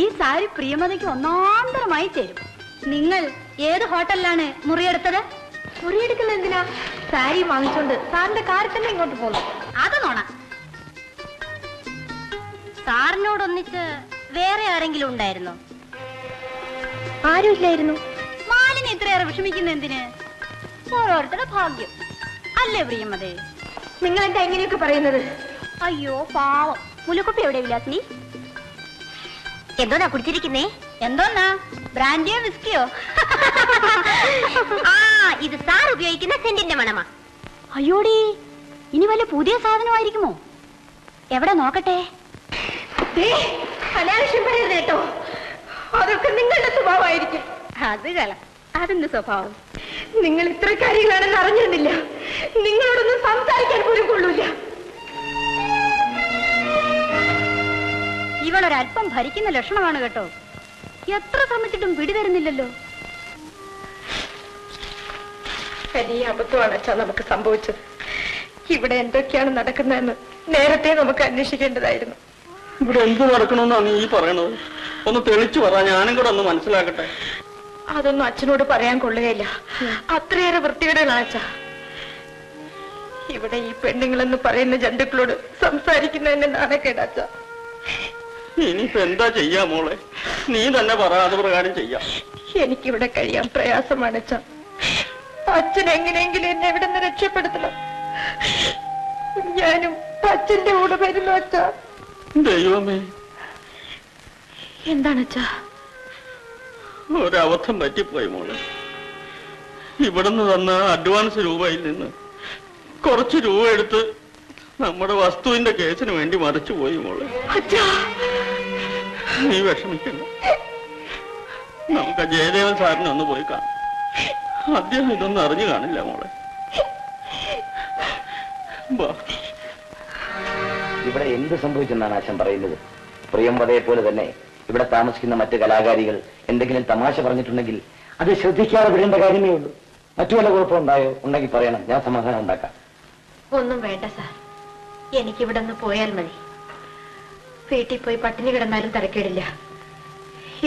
ഈ സാരി പ്രിയമതയ്ക്ക് ഒന്നാന്തരമായി ചേരും. നിങ്ങൾ ഏത് ഹോട്ടലിലാണ് മുറിയെടുത്തത്? മുറിയെടുക്കുന്ന എന്തിനാ? സാരി വാങ്ങിച്ചോണ്ട് സാറിന്റെ കാറിൽ തന്നെ ഇങ്ങോട്ട് പോന്നു. അത് നോണ. സാറിനോടൊന്നിച്ച് വേറെ ആരെങ്കിലും ഉണ്ടായിരുന്നോ? ആരുമില്ലായിരുന്നു. മാലിന് ഇത്രയേറെ വിഷമിക്കുന്ന എന്തിന്? ഓരോരുത്തരുടെ ഭാഗ്യം അല്ലേ പ്രിയമതേ? നിങ്ങൾ എന്താ എങ്ങനെയൊക്കെ പറയുന്നത്? അയ്യോ പാവം. മുലക്കുപ്പി എവിടെ വിലാസിനി? എന്തോന്നാ കുടിച്ചിരിക്കുന്നേ? എന്തോന്നാ? ബ്രാൻഡിയോ വിസ്കിയോ? ആ, ഇത് സാർ ഉപയോഗിക്കുന്ന സെന്റിന്റെ മണമാ. അയ്യോടി, ഇനി വല്ല പുതിയ സാധനമായിരിക്കുമോ? എവിടെ നോക്കട്ടെ. അനാവശ്യം പറയരുത് കേട്ടോ. അതൊക്കെ നിങ്ങളുടെ സ്വഭാവമായിരിക്കും. അത് കള. അതെന്ത് സ്വഭാവം? നിങ്ങൾ ഇത്ര കാര്യങ്ങളാണെന്ന് അറിഞ്ഞിരുന്നില്ല. നിങ്ങളോടൊന്നും സംസാരിക്കാൻ പോലും കൊള്ളൂല. ഇവളൊരല്പം ഭരിക്കുന്ന ലക്ഷണമാണ് കേട്ടോ. എത്ര ശ്രമിച്ചിട്ടും പിടിതരുന്നില്ലല്ലോ. വലിയ അബദ്ധമാണ് അച്ഛാ നമുക്ക് സംഭവിച്ചത്. ഇവിടെ എന്തൊക്കെയാണ് നടക്കുന്നതെന്ന് നേരത്തെ നമുക്ക് അന്വേഷിക്കേണ്ടതായിരുന്നു. ഇവിടെ എന്ത് നടക്കണമെന്നാണ് നീ പറയണത്? ഒന്ന് തെളിച്ചു പറ, ഞാനും കൂടെ ഒന്ന് മനസ്സിലാക്കട്ടെ. അതൊന്നും അച്ഛനോട് പറയാൻ കൊള്ളുകയില്ല. അത്രയേറെ വൃത്തികേടുകളാണ് അച്ഛാ. ഇവിടെ ഈ പെണ്ണുങ്ങളെന്ന് പറയുന്ന ജന്തുക്കളോട് സംസാരിക്കുന്നതിന് നാണക്കേട് അച്ഛാ. ഇനിയിപ്പോ എന്താ ചെയ്യാ മോളെ? നീ തന്നെ പറ, അത് പ്രകാരം ചെയ്യാം. എനിക്കിവിടെ കഴിയാൻ പ്രയാസമാണ് അച്ഛാ. അച്ഛൻ എങ്ങനെയെങ്കിലും എന്നെ ഇവിടെ നിന്ന് രക്ഷപ്പെടുത്തണം. ഞാനും അച്ഛന്റെ കൂടെ വരുന്നു അച്ഛാ. ദൈവമേ, എന്താണ് അച്ഛാ? ഒരബദ്ധം പറ്റിപ്പോയി മോളെ. ഇവിടുന്ന് തന്ന അഡ്വാൻസ് രൂപയിൽ നിന്ന് കുറച്ച് രൂപ എടുത്ത് നമ്മുടെ വസ്തുവിന്റെ കേസിന് വേണ്ടി മറിച്ചു പോയി മോളെ. നീ വിഷമിക്കണ്ട. നമുക്ക് ജയദേവൻ സാറിനെ ഒന്ന് പോയി കാണാം. അദ്ദേഹം ഇതൊന്നും അറിഞ്ഞു കാണില്ല മോളെ. ഇവിടെ എന്ത് സംഭവിച്ചെന്നാണ് അച്ഛൻ പറയുന്നത്? പ്രിയംവദയെ പോലെ തന്നെ ഇവിടെ താമസിക്കുന്ന മറ്റ് കലാകാരികൾ എന്തെങ്കിലും തമാശ പറഞ്ഞിട്ടുണ്ടെങ്കിൽ അത് ശ്രദ്ധിക്കാതെ വിടേണ്ട കാര്യമേ ഉള്ളൂ. മറ്റു വല്ല കുഴപ്പമുണ്ടായോ? ഉണ്ടെങ്കിൽ പറയണം, ഞാൻ സമാധാനം ഉണ്ടാക്കാം. ഒന്നും വേണ്ട സാർ, എനിക്കിവിടെ നിന്ന് പോയാൽ മതി. വീട്ടിൽ പോയി പട്ടിണി കിടന്നാലും തരക്കേടില്ല.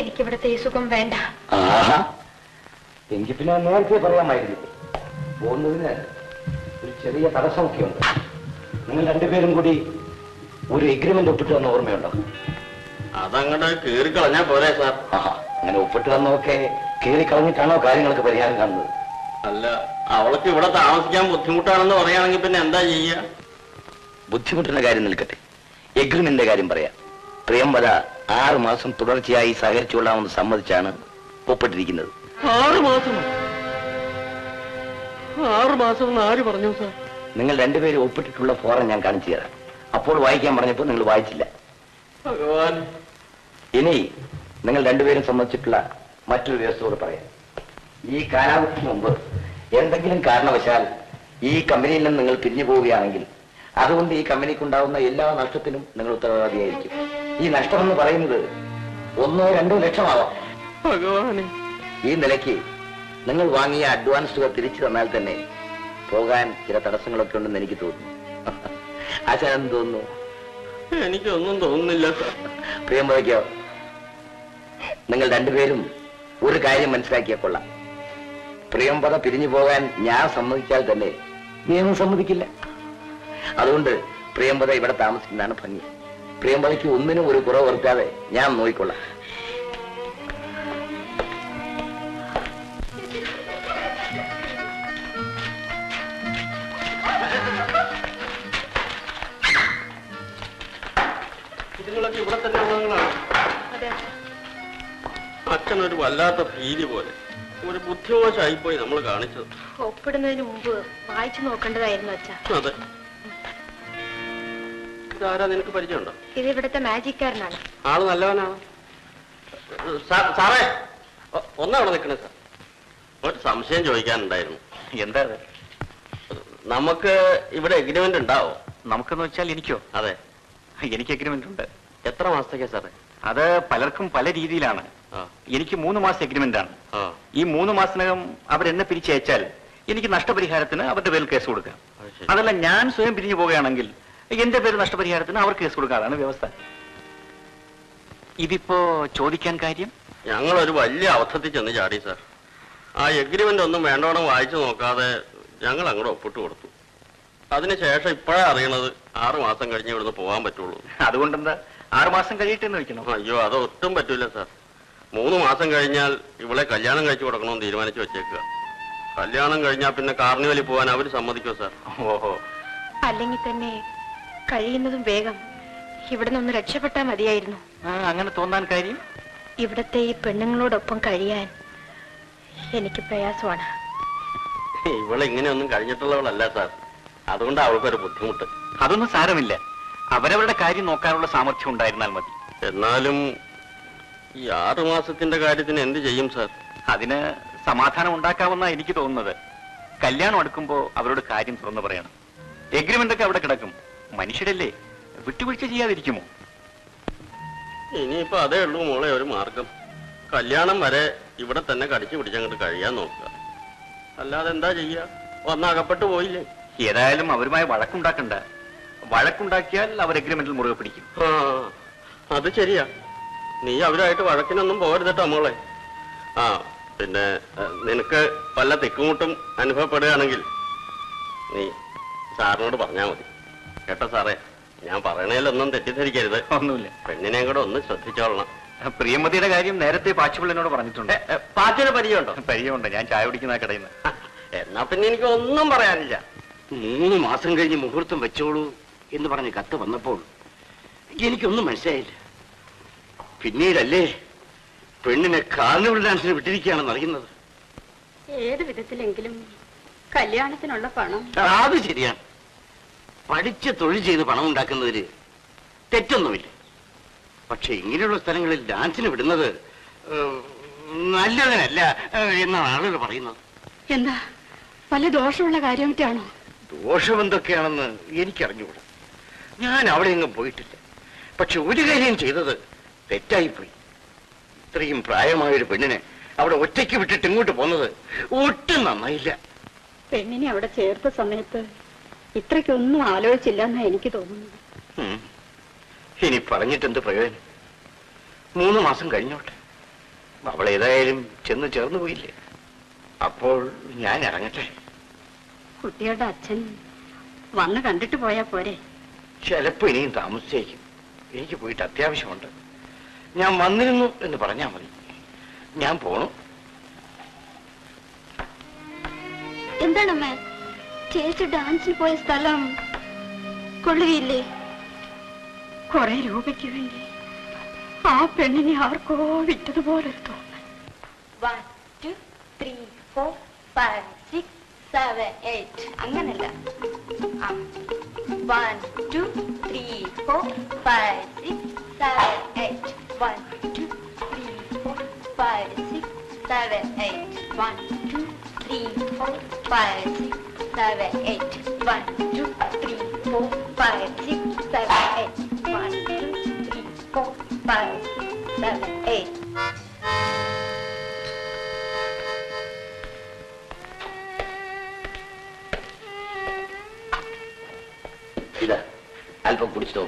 എനിക്കിവിടത്തെ ഈ സുഖം വേണ്ട. എനിക്ക് പിന്നെ നേരത്തെ പറയാമായിരുന്നു. പോകുന്നതിന് ഒരു ചെറിയ തടസ്സമൊക്കെ ഉണ്ട്. നിങ്ങൾ രണ്ടുപേരും കൂടി ഒരു എഗ്രിമെന്റ് ഒപ്പിട്ട് വന്ന ഓർമ്മയുണ്ടോ? അതങ്ങോട്ട് കീറിക്കളഞ്ഞാ പോരെ സാർ? അങ്ങനെ ഒപ്പിട്ട് വന്നതൊക്കെ കീറിക്കളഞ്ഞിട്ടാണോ കാര്യങ്ങൾക്ക് പരിഹാരം കാണുന്നത്? അല്ല, അവൾക്ക് ഇവിടെ താമസിക്കാൻ ബുദ്ധിമുട്ടാണെന്ന് പറയുകയാണെങ്കിൽ പിന്നെ എന്താ ചെയ്യുക? ബുദ്ധിമുട്ടുന്ന കാര്യം നിൽക്കട്ടെ, എഗ്രിമെന്റിന്റെ കാര്യം പറയാം. പ്രിയംവദ 6 മാസം തുടർച്ചയായി സഹകരിച്ചുകൊള്ളാമെന്ന് സമ്മതിച്ചാണ് ഒപ്പിട്ടിരിക്കുന്നത്. 6 മാസമോ? 6 മാസം എന്ന് ആര് പറഞ്ഞു സാർ? നിങ്ങൾ രണ്ടുപേരും ഒപ്പിട്ടിട്ടുള്ള ഫോറം ഞാൻ കാണിച്ചു തരാം. അപ്പോൾ വായിക്കാൻ പറഞ്ഞപ്പോൾ നിങ്ങൾ വായിച്ചില്ല. ഭഗവാൻ. ഇനി നിങ്ങൾ രണ്ടുപേരും സമ്മതിച്ചിട്ടുള്ള മറ്റൊരു വ്യവസ്ഥയോട് പറയാം. ഈ കാലാവധിക്ക് മുമ്പ് എന്തെങ്കിലും കാരണവശാൽ ഈ കമ്പനിയിൽ നിന്ന് നിങ്ങൾ പിരിഞ്ഞു പോവുകയാണെങ്കിൽ അതുകൊണ്ട് ഈ കമ്പനിക്കുണ്ടാവുന്ന എല്ലാ നഷ്ടത്തിനും നിങ്ങൾ ഉത്തരവാദിയായിരിക്കും. ഈ നഷ്ടമെന്ന് പറയുന്നത് 1-2 ലക്ഷമാവാം. ഭഗവാനെ. ഈ നിലയ്ക്ക് നിങ്ങൾ വാങ്ങിയ അഡ്വാൻസ് തുക തിരിച്ചു തന്നാൽ തന്നെ പോകാൻ ചില തടസ്സങ്ങളൊക്കെ ഉണ്ടെന്ന് എനിക്ക് തോന്നുന്നു. ആശാൻ തോന്നുന്നു? എനിക്കൊന്നും തോന്നുന്നില്ല സാർ. പ്രിയംവദയ്ക്കോ? നിങ്ങൾ രണ്ടുപേരും ഒരു കാര്യം മനസ്സിലാക്കിയാൽ കൊള്ളാം. പ്രിയംവദ പിരിഞ്ഞു പോകാൻ ഞാൻ സമ്മതിച്ചാൽ തന്നെ നിയമം സമ്മതിക്കില്ല. അതുകൊണ്ട് പ്രിയംവദ ഇവിടെ താമസിക്കുന്നതാണ് ഭംഗി. പ്രിയംവദയ്ക്ക് ഒന്നിനും ഒരു കുറവ് വരുത്താതെ ഞാൻ നോക്കിക്കൊള്ളാം. ഇതുങ്ങളൊക്കെ ഇവിടെ തന്നെ ഉള്ളതാണ്. അച്ഛനൊരു വല്ലാത്ത ഭീതി പോലെ ഒരു ബുദ്ധിമോശമായിപ്പോയി നമ്മൾ കാണിച്ചത്. ഒപ്പിടുന്നതിന് മുമ്പ് വായിച്ചു നോക്കേണ്ടതായിരുന്നു അച്ഛാ. അതെ. ഇതാരാ, നിനക്ക് പരിചയമുണ്ടോ? ഇത് ഇവിടുത്തെ മാജിക്കാരനാണ്. ആള് നല്ലവനാണ് സാറേ. ഒന്നവിടെ നിൽക്കണേ സാർ, ഒരു സംശയം ചോദിക്കാനുണ്ടായിരുന്നു. എന്താ? നമുക്ക് ഇവിടെ എഗ്രിമെന്റ് ഉണ്ടാവോ? നമുക്കെന്ന് വെച്ചാൽ എനിക്കോ? അതെ, എനിക്ക് എഗ്രിമെന്റ് ഉണ്ട്. എത്ര മാസത്തേക്കാ സാറേ? അത് പലർക്കും പല രീതിയിലാണ്. എനിക്ക് 3 മാസം എഗ്രിമെന്റ് ആണ്. ഈ 3 മാസത്തിനകം അവരെന്നെ പിരിച്ചയച്ചാൽ എനിക്ക് നഷ്ടപരിഹാരത്തിന് അവരുടെ പേരിൽ കേസ് കൊടുക്കാം. അതല്ല, ഞാൻ സ്വയം പിരിഞ്ഞു പോവുകയാണെങ്കിൽ എന്റെ പേര് നഷ്ടപരിഹാരത്തിന് അവർക്ക് കേസ് കൊടുക്കാം. അതാണ് വ്യവസ്ഥ. ഇതിപ്പോ ചോദിക്കാൻ കാര്യം? ഞങ്ങളൊരു വലിയ അബദ്ധത്തിൽ ചെന്ന് ചാടി സാർ. ആ എഗ്രിമെന്റ് ഒന്നും വേണ്ടോണം വായിച്ചു നോക്കാതെ ഞങ്ങൾ അങ്ങോട്ട് ഒപ്പിട്ട് കൊടുത്തു. അതിനുശേഷം ഇപ്പോഴാ അറിയണത് 6 മാസം കഴിഞ്ഞ് ഇവിടുന്ന് പോകാൻ പറ്റുള്ളൂ. അതുകൊണ്ടെന്താ 6 മാസം കഴിയിട്ടെന്ന് വെക്കണം? അയ്യോ, അത് ഒട്ടും പറ്റൂല സാർ. 3 മാസം കഴിഞ്ഞാൽ ഇവളെ കല്യാണം കഴിച്ചു കൊടുക്കണമെന്ന് തീരുമാനിച്ചു വെച്ചേക്കുക. കല്യാണം കഴിഞ്ഞാൽ പിന്നെ കാർണിവലിൽ പോകാൻ അവർ സമ്മതിക്കോ സാർ? ഓഹോ. അല്ലെങ്കിൽ തന്നെ കഴിയുന്നതും വേഗം ഇവിടെ നിന്ന് രക്ഷപ്പെട്ടാൽ മതിയായിരുന്നു. അങ്ങനെ തോന്നാൻ കാര്യം? ഇവിടത്തെ ഈ പെണ്ണുങ്ങളോടൊപ്പം കഴിയാൻ എനിക്ക് പ്രയാസമാണ്. ഇവളെ ഇങ്ങനെയൊന്നും കഴിഞ്ഞിട്ടുള്ളവളല്ല സാർ. അതുകൊണ്ട് അവൾക്കൊരു ബുദ്ധിമുട്ട്. അതൊന്നും സാരമില്ല. അവരവരുടെ കാര്യം നോക്കാനുള്ള സാമർഥ്യം ഉണ്ടായിരുന്നാൽ മതി. എന്നാലും ഈ 6 മാസത്തിന്റെ കാര്യത്തിന് എന്ത് ചെയ്യും സാർ? അതിന് സമാധാനം ഉണ്ടാക്കാമെന്നാ എനിക്ക് തോന്നുന്നത്. കല്യാണം അടുക്കുമ്പോ അവരോട് കാര്യം തുറന്നു പറയണം. എഗ്രിമെന്റ് ഒക്കെ അവിടെ കിടക്കും. മനുഷ്യരല്ലേ, വിട്ടുവീഴ്ച ചെയ്യാതിരിക്കുമോ? ഇനിയിപ്പോ അതേ ഉള്ളൂ മോളെ ഒരു മാർഗം. കല്യാണം വരെ ഇവിടെ തന്നെ കടിച്ചു പിടിച്ചങ്ങോട്ട് കഴിയാൻ നോക്കുക. അല്ലാതെ എന്താ ചെയ്യുക? വന്നകപ്പെട്ടു പോയില്ലേ? ഏതായാലും അവരുമായി വഴക്കുണ്ടാക്കണ്ട. വഴക്കുണ്ടാക്കിയാൽ അവർ എഗ്രിമെന്റിൽ മുറുകെ പിടിക്കും. അത് ശരിയാ. നീ അവരായിട്ട് വഴക്കിനൊന്നും പോകരുതട്ടോ മോളെ. പിന്നെ നിനക്ക് വല്ല തിക്കുമുട്ടും അനുഭവപ്പെടുകയാണെങ്കിൽ നീ സാറിനോട് പറഞ്ഞാൽ മതി കേട്ടോ സാറേ. ഞാൻ പറയണേലൊന്നും തെറ്റിദ്ധരിക്കരുത്. ഒന്നുമില്ല. പെണ്ണിനെയും കൂടെ ഒന്ന് ശ്രദ്ധിച്ചോളണം. പ്രിയമതിയുടെ കാര്യം നേരത്തെ പാച്ചുപിള്ളനോട് പറഞ്ഞിട്ടുണ്ട്. പാച്ചിന് പരിചയമുണ്ടോ? പരിചയമുണ്ട്. ഞാൻ ചായ കുടിക്കുന്ന കടയിൽ നിന്ന്. എന്നാ പിന്നെ എനിക്ക് ഒന്നും പറയാനില്ല. 3 മാസം കഴിഞ്ഞ് മുഹൂർത്തം വെച്ചോളൂ എന്ന് പറഞ്ഞ് കത്ത് വന്നപ്പോൾ എനിക്കൊന്നും മനസ്സിലായില്ല. പിന്നീടല്ലേ പെണ്ണിനെ കാർണിവൽ ഡാൻസിന് വിട്ടിരിക്കുകയാണെന്ന് അറിയുന്നത്. ഏത് വിധത്തിലെങ്കിലും കല്യാണത്തിനുള്ള പണം. അത് ശരിയാണ്. പഠിച്ച തൊഴിൽ ചെയ്ത് പണം ഉണ്ടാക്കുന്നതിന് തെറ്റൊന്നുമില്ല. പക്ഷെ ഇങ്ങനെയുള്ള സ്ഥലങ്ങളിൽ ഡാൻസിന് വിടുന്നത് നല്ലതിനല്ല എന്നാണ് ആളുകൾ പറയുന്നത്. എന്താ വല്ല ദോഷമുള്ള കാര്യമായിട്ടാണോ? ദോഷം എന്തൊക്കെയാണെന്ന് എനിക്കറിഞ്ഞുകൂടാ. ഞാൻ അവിടെ എങ്ങും പോയിട്ടില്ല. പക്ഷെ ഒരു കാര്യം ചെയ്തത് തെറ്റായിപ്പോയി. ഇത്രയും പ്രായമായൊരു പെണ്ണിനെ അവിടെ ഒറ്റയ്ക്ക് വിട്ടിട്ട് ഇങ്ങോട്ട് പോന്നത് ഒട്ടും നന്നായില്ല. പെണ്ണിനെ അവിടെ ചേർത്ത സമയത്ത് ഇത്രയ്ക്കൊന്നും ആലോചിച്ചില്ല എന്നാ എനിക്ക് തോന്നുന്നത്. ഇനി പറഞ്ഞിട്ടെന്ത് പ്രയോജനം? 3 മാസം കഴിഞ്ഞോട്ടെ. അവൾ ഏതായാലും ചെന്ന് ചേർന്നു പോയില്ലേ. അപ്പോൾ ഞാൻ ഇറങ്ങട്ടെ. കുട്ടിയുടെ അച്ഛൻ വന്ന് കണ്ടിട്ട് പോയാ പോരെ? ചിലപ്പോ ഇനിയും താമസിച്ചേക്കും. എനിക്ക് പോയിട്ട് അത്യാവശ്യമുണ്ട്. ഞാൻ വന്നിരുന്നു എന്ന് പറഞ്ഞാൽ മതി. ഞാൻ പോണു. എന്താണമ്മ ചേച്ചി ഡാൻസിന് പോയ സ്ഥലം കൊള്ളുകയില്ലേ? കുറെ രൂപയ്ക്ക് വേണ്ടി ആ പെണ്ണിനെ ആർക്കോ വിറ്റതുപോലെ തോന്നുന്നു. 1 2 3 4 5 6 7 8 അങ്ങനല്ല. 1 2 3 4 5 6 7 8 1 2 3 4 5 6 7 8 1 2 3 4 5 6 7 8 1 2 3 4 5 6 7 8 1 2 3 4 5 6 7 8. ഇതാ അല്പം കുടിച്ചിട്ടോ.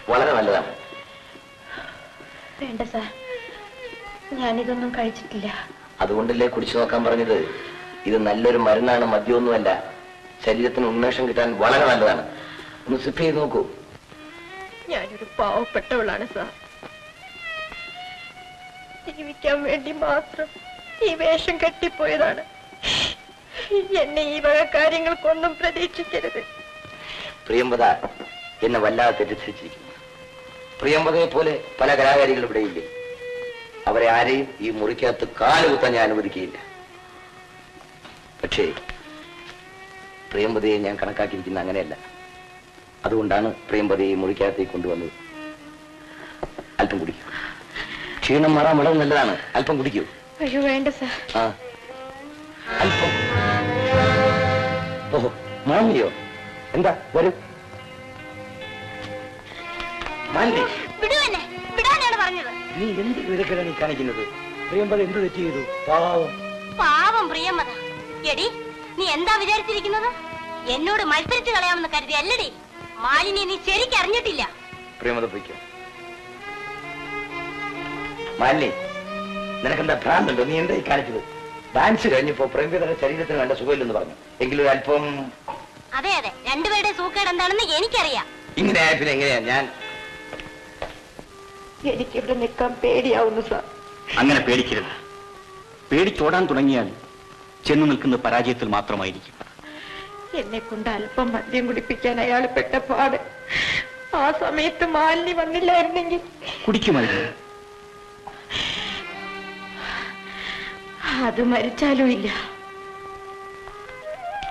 വളരെ നല്ലതാണ്. വേണ്ട സാർ, ഞാനിതൊന്നും കഴിച്ചിട്ടില്ല. അതുകൊണ്ടല്ലേ കുടിച്ചു നോക്കാൻ പറഞ്ഞത്. ഇത് നല്ലൊരു മരുന്നാണ്, മദ്യമൊന്നുമല്ല. ശരീരത്തിന് ഉന്മേഷം കിട്ടാൻ വളരെ നല്ലതാണ്. ഒന്ന് സിപ്പ് ചെയ്ത് നോക്കൂ. ഞാനൊരു പാവപ്പെട്ടവളാണ് സാർ. ജീവിക്കാൻ വേണ്ടി മാത്രം ഈ വേഷം കെട്ടിപ്പോയതാണ്. എന്നെ ഈ വക കാര്യങ്ങൾക്കൊന്നും പ്രതീക്ഷിക്കരുത്. പ്രിയംവദ എന്നെ വല്ലാതെ തെറ്റിദ്ധരിച്ചിരിക്കുന്നു. പ്രിയംവദയെ പോലെ പല കലാകാരികളും ഇവിടെയില്ലേ. അവരെ ആരെയും ഈ മുറിക്കകത്ത് കാലുകുത്താൻ ഞാൻ അനുവദിക്കുകയില്ല. പക്ഷേ പ്രിയംവദയെ ഞാൻ കണക്കാക്കിയിരിക്കുന്ന അങ്ങനെയല്ല. അതുകൊണ്ടാണ് പ്രിയംവദയെ മുറിക്കകത്തേക്ക് കൊണ്ടുവന്നത്. അല്പം കുടിക്കൂ. ക്ഷീണം മാറാൻ വളരെ നല്ലതാണ്. അല്പം കുടിക്കൂ. അയ്യോ വേണ്ട സാർ. അല്പം. ഓഹോ, മാമിയോ? എന്താ വരൂ. മാലി, വിടാനാണ് പറഞ്ഞത്. നീ എന്ത് വിവരക്കേടാണ് ഈ കാണിക്കുന്നത്? പ്രിയംവദ എന്ത് തെറ്റ് ചെയ്തു? പാവം. പാവം പ്രിയമത. എടി, നീ എന്താ വിചാരിച്ചിരിക്കുന്നത്? എന്നോട് മത്സരിച്ച് കളയാമെന്ന് കരുതി അല്ലടി. മാലിനി നീ ശരിക്കും അറിഞ്ഞിട്ടില്ല. പ്രിയംവദ പോയിക്കോ. മാലിനി, നിനക്കെന്താ ഭ്രാന്തുണ്ടോ? നീ എന്തായി കാണിച്ചത്? ഡാൻസ് കഴിഞ്ഞപ്പോ പ്രേംപിതയുടെ ശരീരത്തിന് വേണ്ട സുഖമില്ലെന്ന് പറഞ്ഞു. എങ്കിലും അല്പം അതെ അതെ, രണ്ടുപേരുടെ സൂക്കേട് എന്താണെന്ന് എനിക്കറിയാം. ഇങ്ങനെ ആയ പിന്നെ എങ്ങനെയാ ഞാൻ? എനിക്കിവിടെ നിൽക്കാൻ പേടിയാവുന്നു സാർ. അങ്ങനെ പേടിക്കരുത്. പേടിച്ചോടാൻ തുടങ്ങിയാൽ ചെന്നു നിൽക്കുന്ന പരാജയത്തിൽ മാത്രമായിരിക്കും. എന്നെ കൊണ്ട് അല്പം മദ്യം കുടിപ്പിക്കാൻ അയാൾ പെട്ട പാട്. ആ സമയത്ത് മാലിന്യ വന്നില്ലായിരുന്നെങ്കിൽ കുടിക്കുമായിരുന്നു. അത് മരിച്ചാലും ഇല്ല.